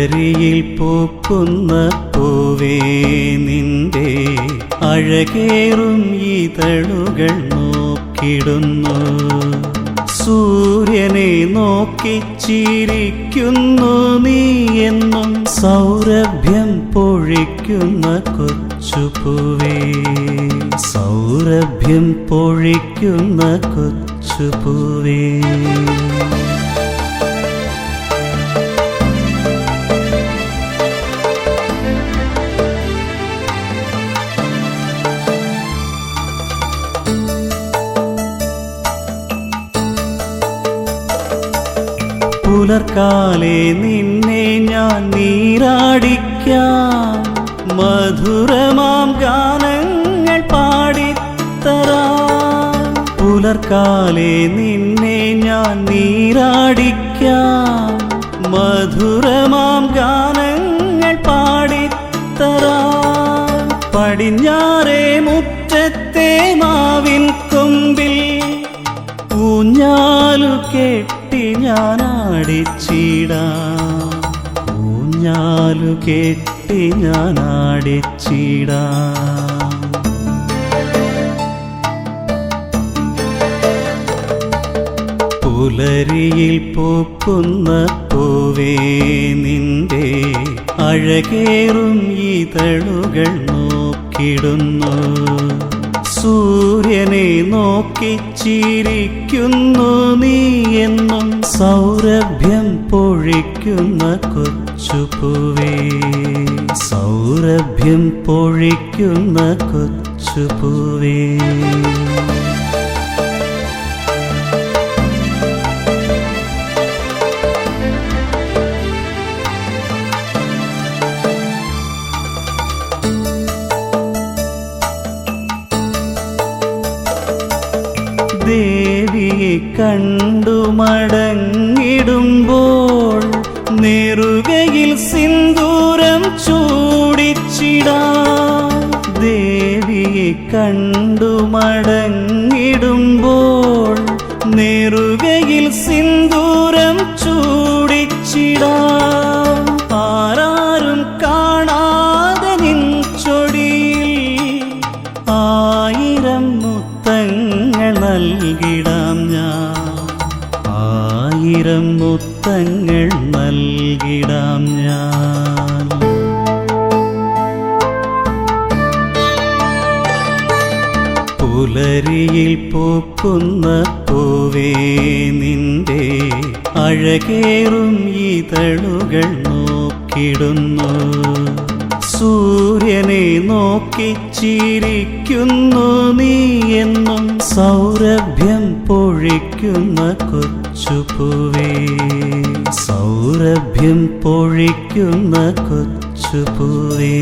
പുലരിയിൽ പൂക്കുന്ന പൂവേ നിന്റെ അഴകേറും ഇതളുകൾ നോക്കിടുന്നു. സൂര്യനെ നോക്കി ചിരിക്കുന്നു നീ എന്നും സൗരഭ്യം പൊഴിക്കുന്ന കൊച്ചുപൂവേ, സൗരഭ്യം പൊഴിക്കുന്ന കൊച്ചുപൂവേ. പുലർക്കാലെ നിന്നെ ഞാൻ നീരാടിക്കാം, മധുരമാം ഗാനങ്ങൾ പാടിത്തരാം. പുലർക്കാലെ നിന്നെ ഞാൻ നീരാടിക്കാം, മധുരമാം ഗാനങ്ങൾ പാടിത്തരാം. പടിഞ്ഞാറേ മുറ്റത്തെ മാവിൻ കൊമ്പിൽ ഊഞ്ഞാലു കെട്ടി ഞാനാടിച്ചിടാം, ഊഞ്ഞാലു കെട്ടി ഞാനാടിച്ചിടാം. പുലരിയിൽ പൂക്കുന്ന പൂവേ നിന്റെ അഴകേറും ഇതളുകൾ നോക്കിടുന്നു. സൂര്യനെ നോക്കി ചിരിക്കുന്നു നീ എന്നും സൗരഭ്യം പൊഴിക്കുന്ന കൊച്ചുപൂവേ, സൗരഭ്യം പൊഴിക്കുന്ന കൊച്ചുപൂവേ. ദേവിയെ കണ്ടു മടങ്ങിടുമ്പോൾ നെറുകയിൽ സിന്ദൂരം ചൂടിച്ചിടാം. ദേവിയെ കണ്ടു മടങ്ങിടുമ്പോൾ നെറുകയിൽ സിന്ദൂരം ചൂടിച്ചിടാം. ആരാരും കാണാതെ നിൻ ചൊടിയിൽ ആയിരം മുത്തങ്ങൾ നൽകിടാം ഞാൻ, ആയിരം മുത്തങ്ങൾ നൽകിടാം ഞാൻ. പുലരിയിൽ പൂക്കുന്ന പൂവേ നിന്റെ അഴകേറും ഇതളുകൾ നോക്കിടുന്നു. സൂര്യനെ നോക്കി ചിരിക്കുന്നു നീ എന്നും സൗരഭ്യം പൊഴിക്കുന്ന കൊച്ചുപൂവേ, സൗരഭ്യം പൊഴിക്കുന്ന കൊച്ചുപൂവേ.